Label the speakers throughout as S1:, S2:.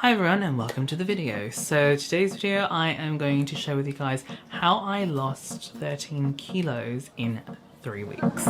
S1: Hi everyone and welcome to the video. So today's video I am going to share with you guys how I lost 13 kilos in 3 weeks.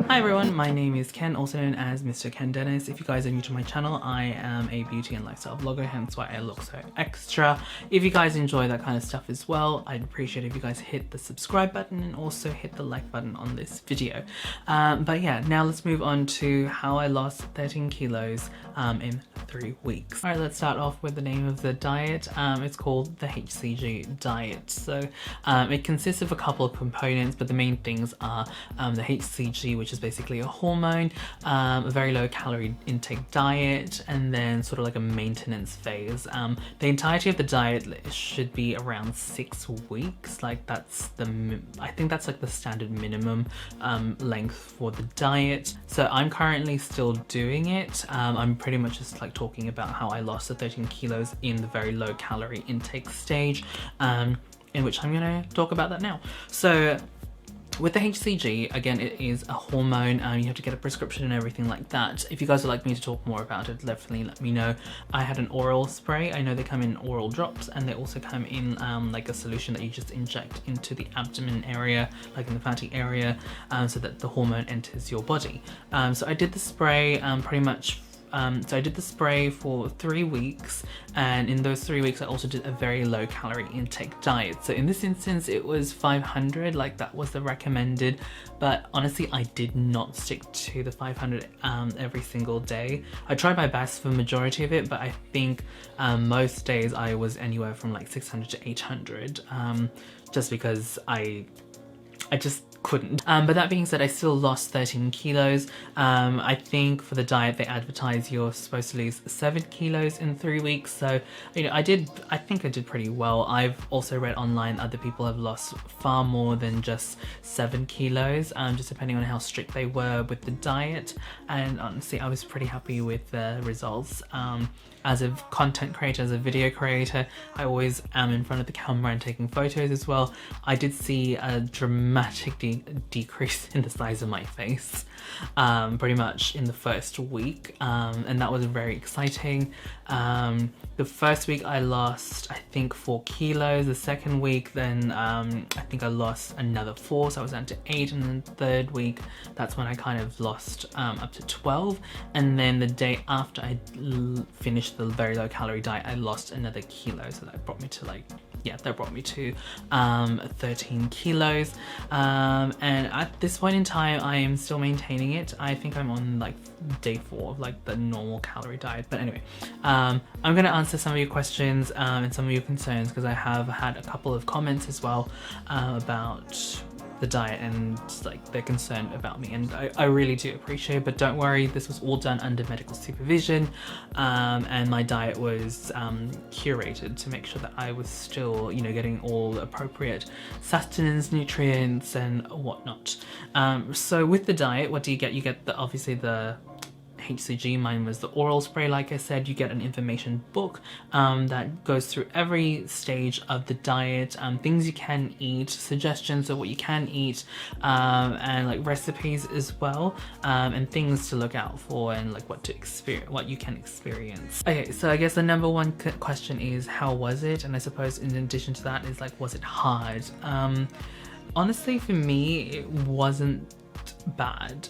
S1: Hi everyone, my name is Ken, also known as MrKenDenis. If you guys are new to my channel, I am a beauty and lifestyle vlogger, hence why I look so extra. If you guys enjoy that kind of stuff as well, I'd appreciate if you guys hit the subscribe button and also hit the like button on this video. But yeah, now let's move on to how I lost 13 kilos in 3 weeks. Alright, let's start off with the name of the diet. It's called the HCG diet. So it consists of a couple of components, but the main things are the HCG, which is basically a hormone, a very low calorie intake diet, and then sort of like a maintenance phase. The entirety of the diet should be around 6 weeks. Like I think that's like the standard minimum length for the diet. So I'm currently still doing it. I'm pretty much just like talking about how I lost the 13 kilos in the very low calorie intake stage, in which I'm gonna talk about that now. So with the HCG, again, it is a hormone. You have to get a prescription and everything like that. If you guys would like me to talk more about it, definitely let me know. I had an oral spray. I know they come in oral drops, and they also come in like a solution that you just inject into the abdomen area, like in the fatty area, so that the hormone enters your body. So I did the spray pretty much. So I did the spray for 3 weeks, and in those 3 weeks I also did a very low calorie intake diet. So in this instance it was 500, like that was the recommended, but honestly I did not stick to the 500 every single day. I tried my best for the majority of it, but I think most days I was anywhere from like 600 to 800, just because I just couldn't. But that being said, I still lost 13 kilos. I think for the diet they advertise you're supposed to lose 7 kilos in 3 weeks. So, you know, I think I did pretty well. I've also read online other people have lost far more than just 7 kilos, just depending on how strict they were with the diet. And honestly, I was pretty happy with the results. As a content creator, as a video creator, I always am in front of the camera and taking photos as well. I did see a dramatic decrease in the size of my face, pretty much in the first week, and that was very exciting. The first week I lost, I think, 4 kilos. The second week, then I think I lost another 4, so I was down to 8, and then the third week, that's when I kind of lost up to 12, and then the day after I finished the very low calorie diet, I lost another kilo, so that brought me to like, yeah, that brought me to 13 kilos, and at this point in time I am still maintaining it. I think I'm on like day 4 of like the normal calorie diet. But anyway, I'm gonna answer some of your questions and some of your concerns, because I have had a couple of comments as well about the diet, and like they're concerned about me, and I really do appreciate it. But don't worry, this was all done under medical supervision, and my diet was curated to make sure that I was still, you know, getting all the appropriate sustenance, nutrients and whatnot. So with the diet, what do you get? You get obviously the HCG. Mine was the oral spray. Like I said, you get an information book that goes through every stage of the diet, things you can eat, suggestions of what you can eat, and like recipes as well, and things to look out for, and like what you can experience. Okay, so I guess the number one question is, how was it? And I suppose in addition to that is like, was it hard? Honestly, for me, it wasn't bad.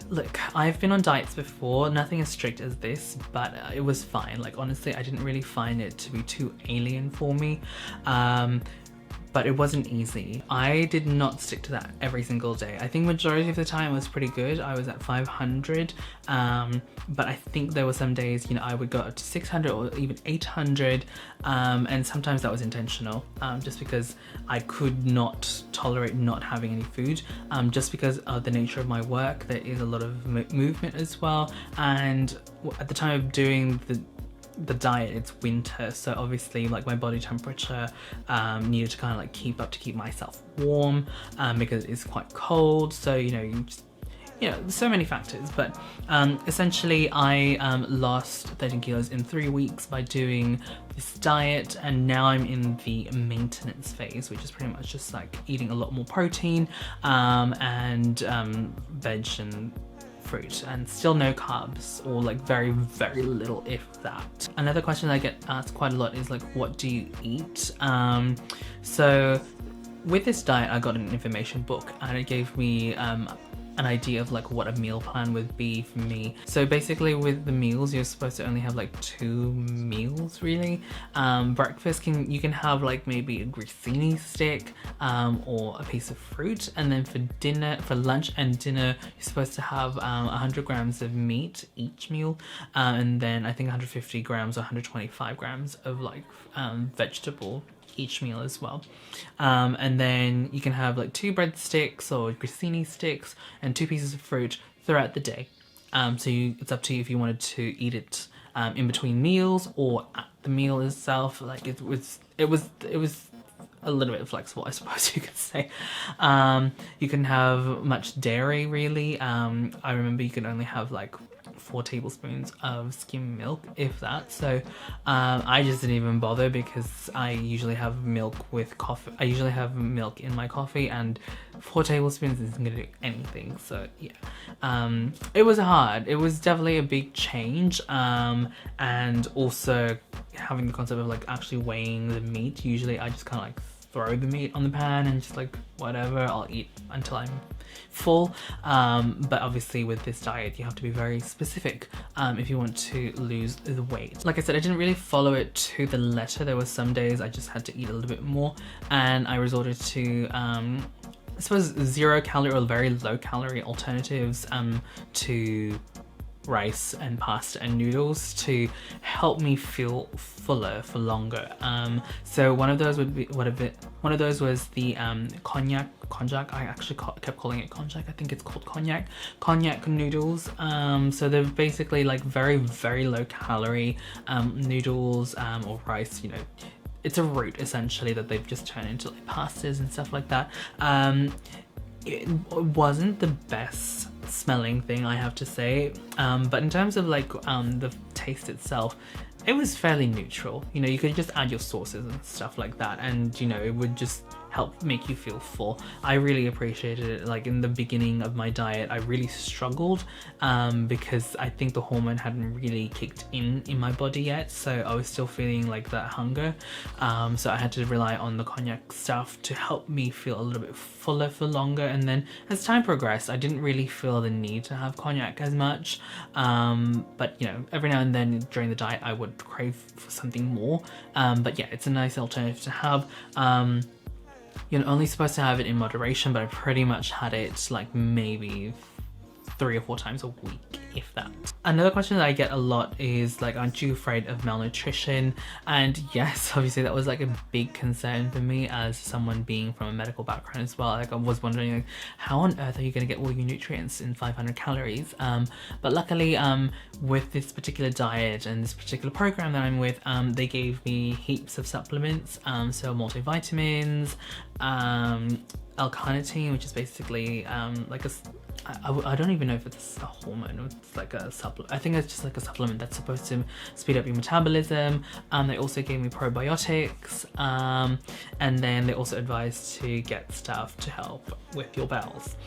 S1: Look, I've been on diets before, nothing as strict as this, but it was fine. Like honestly, I didn't really find it to be too alien for me. But it wasn't easy. I did not stick to that every single day. I think majority of the time was pretty good. I was at 500, but I think there were some days, you know, I would go up to 600 or even 800, and sometimes that was intentional, just because I could not tolerate not having any food, just because of the nature of my work. There is a lot of movement as well, and at the time of doing the diet, it's winter, so obviously like my body temperature needed to kind of like keep myself warm, because it is quite cold. So you know, there's so many factors, but essentially I lost 13 kilos in 3 weeks by doing this diet, and now I'm in the maintenance phase, which is pretty much just like eating a lot more protein and veg and fruit and still no carbs, or like very, very little, if that. Another question I get asked quite a lot is like, what do you eat? So with this diet, I got an information book and it gave me an idea of like what a meal plan would be for me. So basically with the meals, you're supposed to only have like 2 meals really. Breakfast, you can have like maybe a grissini stick or a piece of fruit, and then for lunch and dinner, you're supposed to have 100 grams of meat each meal, and then I think 150 grams or 125 grams of like vegetable each meal as well. And then you can have like 2 breadsticks or grissini sticks and 2 pieces of fruit throughout the day. So it's up to you if you wanted to eat it in between meals or at the meal itself. Like it was a little bit flexible, I suppose you could say. You can have much dairy really. I remember you could only have like 4 tablespoons of skim milk, if that. So I just didn't even bother because I usually have milk with coffee. I usually have milk in my coffee, and 4 tablespoons isn't gonna do anything. So yeah, it was hard. It was definitely a big change, and also having the concept of like actually weighing the meat. Usually I just kind of like throw the meat on the pan and just like whatever, I'll eat until I'm full. But obviously with this diet you have to be very specific if you want to lose the weight. Like I said, I didn't really follow it to the letter. There were some days I just had to eat a little bit more, and I resorted to I suppose 0 calorie or very low calorie alternatives to rice and pasta and noodles to help me feel fuller for longer. So one of those was the konjac. I actually kept calling it konjac. I think it's called konjac noodles. So they're basically like very, very low calorie noodles or rice, you know. It's a root essentially that they've just turned into like pastas and stuff like that. It wasn't the best smelling thing, I have to say, but in terms of like the taste itself, it was fairly neutral. You know, you could just add your sauces and stuff like that, and you know, it would just help make you feel full. I really appreciated it. Like in the beginning of my diet, I really struggled because I think the hormone hadn't really kicked in my body yet, so I was still feeling like that hunger. So I had to rely on the konjac stuff to help me feel a little bit fuller for longer. And then as time progressed, I didn't really feel the need to have konjac as much, but you know, every now and then during the diet I would crave for something more. But yeah, it's a nice alternative to have. You're only supposed to have it in moderation, but I pretty much had it like maybe 3 or 4 times a week, if that. Another question that I get a lot is like, aren't you afraid of malnutrition? And yes, obviously that was like a big concern for me as someone being from a medical background as well. Like I was wondering like, how on earth are you going to get all your nutrients in 500 calories? But luckily with this particular diet and this particular program that I'm with, they gave me heaps of supplements, so multivitamins, L-carnitine, which is basically like I don't even know if it's a hormone or it's like a supplement. I think it's just like a supplement that's supposed to speed up your metabolism. They also gave me probiotics, and then they also advised to get stuff to help with your bowels.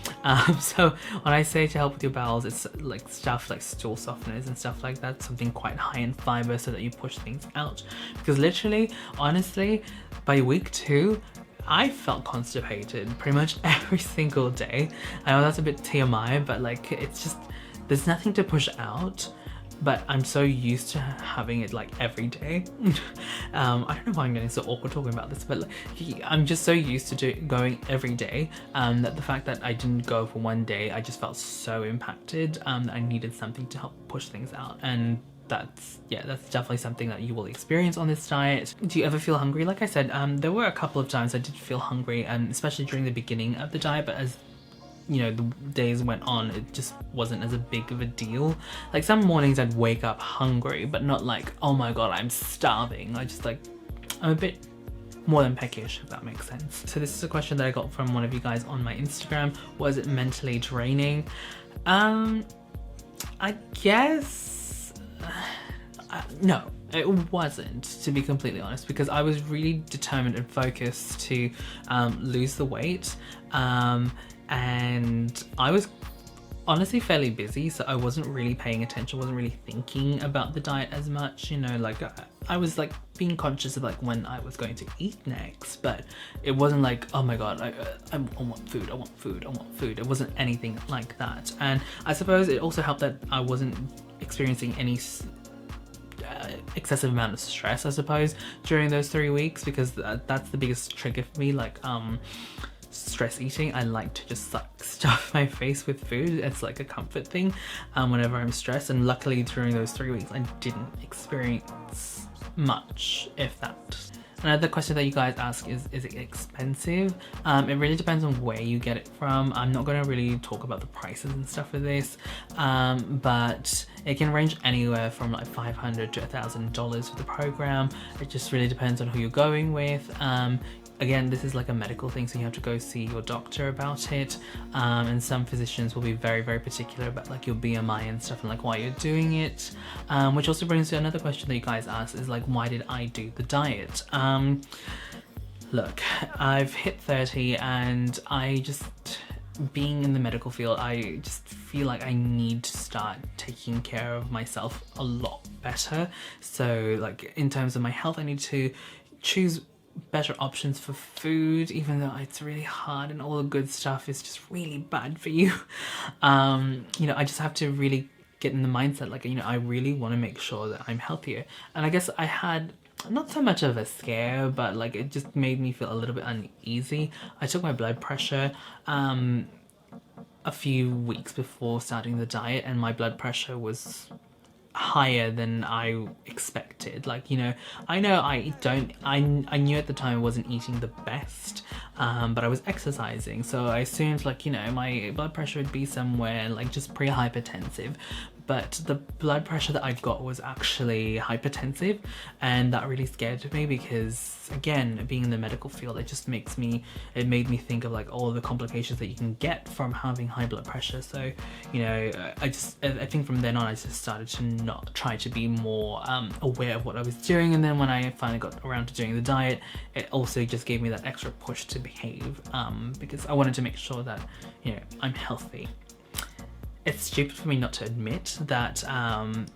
S1: So when I say to help with your bowels, it's like stuff like stool softeners and stuff like that, something quite high in fiber so that you push things out. Because literally, honestly, by week 2, I felt constipated pretty much every single day. I know that's a bit TMI, but like, it's just, there's nothing to push out, but I'm so used to having it like every day. I don't know why I'm getting so awkward talking about this, but like, I'm just so used to going every day that the fact that I didn't go for one day, I just felt so impacted that I needed something to help push things out. And that's definitely something that you will experience on this diet. Do you ever feel hungry? Like I said, there were a couple of times I did feel hungry, especially during the beginning of the diet, but as you know, the days went on, it just wasn't as a big of a deal. Like some mornings I'd wake up hungry, but not like, oh my god, I'm starving. I just like, I'm a bit more than peckish, if that makes sense. So this is a question that I got from one of you guys on my Instagram. Was it mentally draining? I guess no, it wasn't, to be completely honest, because I was really determined and focused to lose the weight, and I was honestly fairly busy, so I wasn't really paying attention, wasn't really thinking about the diet as much, you know, like I was like being conscious of like when I was going to eat next, but it wasn't like, oh my god, I want food, I want food, I want food. It wasn't anything like that. And I suppose it also helped that I wasn't experiencing any excessive amount of stress, I suppose, during those 3 weeks, because that's the biggest trigger for me, like stress eating. I like to just stuff my face with food. It's like a comfort thing whenever I'm stressed, and luckily during those 3 weeks I didn't experience much, if that. Another question that you guys ask is it expensive? It really depends on where you get it from. I'm not going to really talk about the prices and stuff for this, but it can range anywhere from like $500 to $1,000 for the program. It just really depends on who you're going with. Again, this is like a medical thing, so you have to go see your doctor about it, and some physicians will be very, very particular about like your BMI and stuff and like why you're doing it, which also brings to another question that you guys asked is like, why did I do the diet? Look, I've hit 30 and I just, being in the medical field, I just feel like I need to start taking care of myself a lot better. So like in terms of my health, I need to choose better options for food, even though it's really hard and all the good stuff is just really bad for you. You know, I just have to really get in the mindset, like, you know, I really want to make sure that I'm healthier. And I guess I had not so much of a scare, but like it just made me feel a little bit uneasy. I took my blood pressure a few weeks before starting the diet, and my blood pressure was higher than I expected. Like, you know I knew at the time I wasn't eating the best, but I was exercising, so I assumed like, you know, my blood pressure would be somewhere like just pre-hypertensive. But the blood pressure that I got was actually hypertensive, and that really scared me because, again, being in the medical field, it just made me think of like all the complications that you can get from having high blood pressure. So, you know, I think from then on I just started to not try to be more aware of what I was doing, and then when I finally got around to doing the diet, it also just gave me that extra push to behave, because I wanted to make sure that, you know, I'm healthy. It's stupid for me not to admit that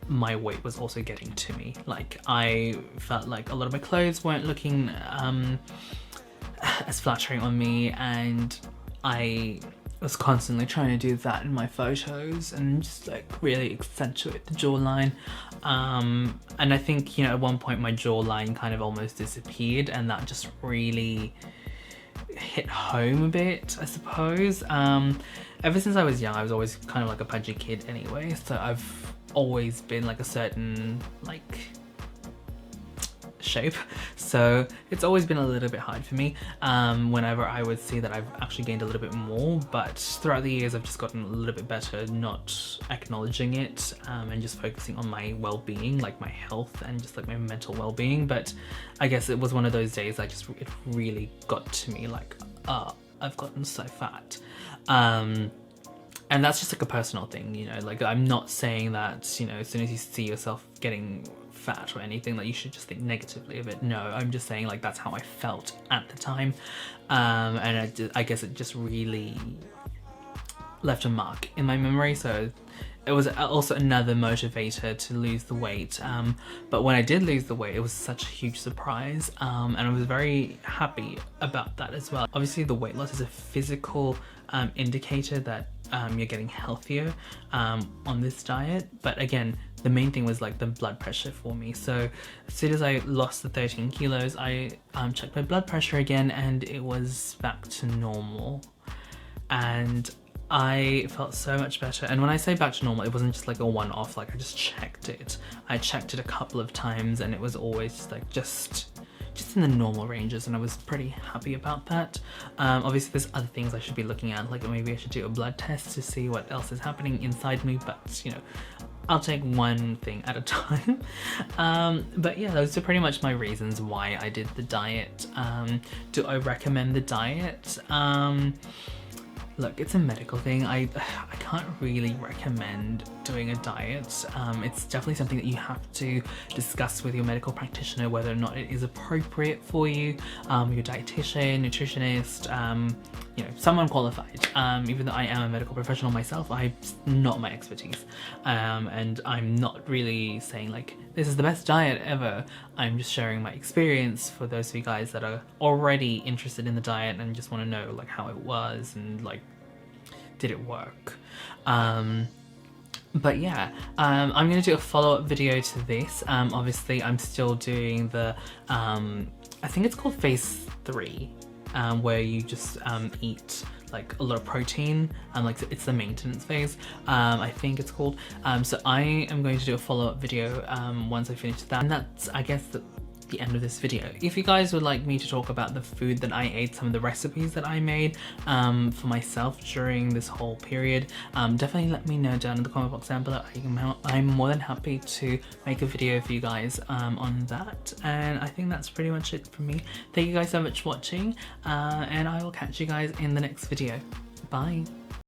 S1: my weight was also getting to me. Like, I felt like a lot of my clothes weren't looking as flattering on me, and I was constantly trying to do that in my photos and just like really accentuate the jawline. And I think, you know, at one point my jawline kind of almost disappeared, and that just really hit home a bit, I suppose. Ever since I was young, I was always kind of like a pudgy kid anyway, so I've always been like a certain like shape, so it's always been a little bit hard for me whenever I would see that I've actually gained a little bit more. But throughout the years I've just gotten a little bit better not acknowledging it, and just focusing on my well-being, like my health and just like my mental well-being. But I guess it was one of those days it really got to me, like, I've gotten so fat. And that's just like a personal thing, you know, like I'm not saying that, you know, as soon as you see yourself getting fat or anything, that you should just think negatively of it. No, I'm just saying like that's how I felt at the time, and I guess it just really left a mark in my memory. So it was also another motivator to lose the weight, but when I did lose the weight, it was such a huge surprise, and I was very happy about that as well. Obviously the weight loss is a physical indicator that you're getting healthier on this diet, but again, the main thing was like the blood pressure for me. So as soon as I lost the 13 kilos, I checked my blood pressure again, and it was back to normal, and I felt so much better. And when I say back to normal, it wasn't just like a one-off, like I just checked it. I checked it a couple of times, and it was always like just in the normal ranges, and I was pretty happy about that. Obviously there's other things I should be looking at, like maybe I should do a blood test to see what else is happening inside me, but you know, I'll take one thing at a time. But yeah, those are pretty much my reasons why I did the diet. Do I recommend the diet? look, it's a medical thing. I can't really recommend doing a diet. It's definitely something that you have to discuss with your medical practitioner whether or not it is appropriate for you, your dietitian, nutritionist, you know, someone qualified. Even though I am a medical professional myself, it's not my expertise, and I'm not really saying like this is the best diet ever. I'm just sharing my experience for those of you guys that are already interested in the diet and just want to know like how it was and like did it work. But yeah, I'm gonna do a follow-up video to this. Obviously I'm still doing the I think it's called phase 3, where you just eat like a lot of protein, and like it's the maintenance phase, I think it's called. So I am going to do a follow-up video once I finish that, and that's, I guess, the end of this video. If you guys would like me to talk about the food that I ate, some of the recipes that I made for myself during this whole period, definitely let me know down in the comment box down below. I'm more than happy to make a video for you guys on that, and I think that's pretty much it for me. Thank you guys so much for watching, and I will catch you guys in the next video. Bye.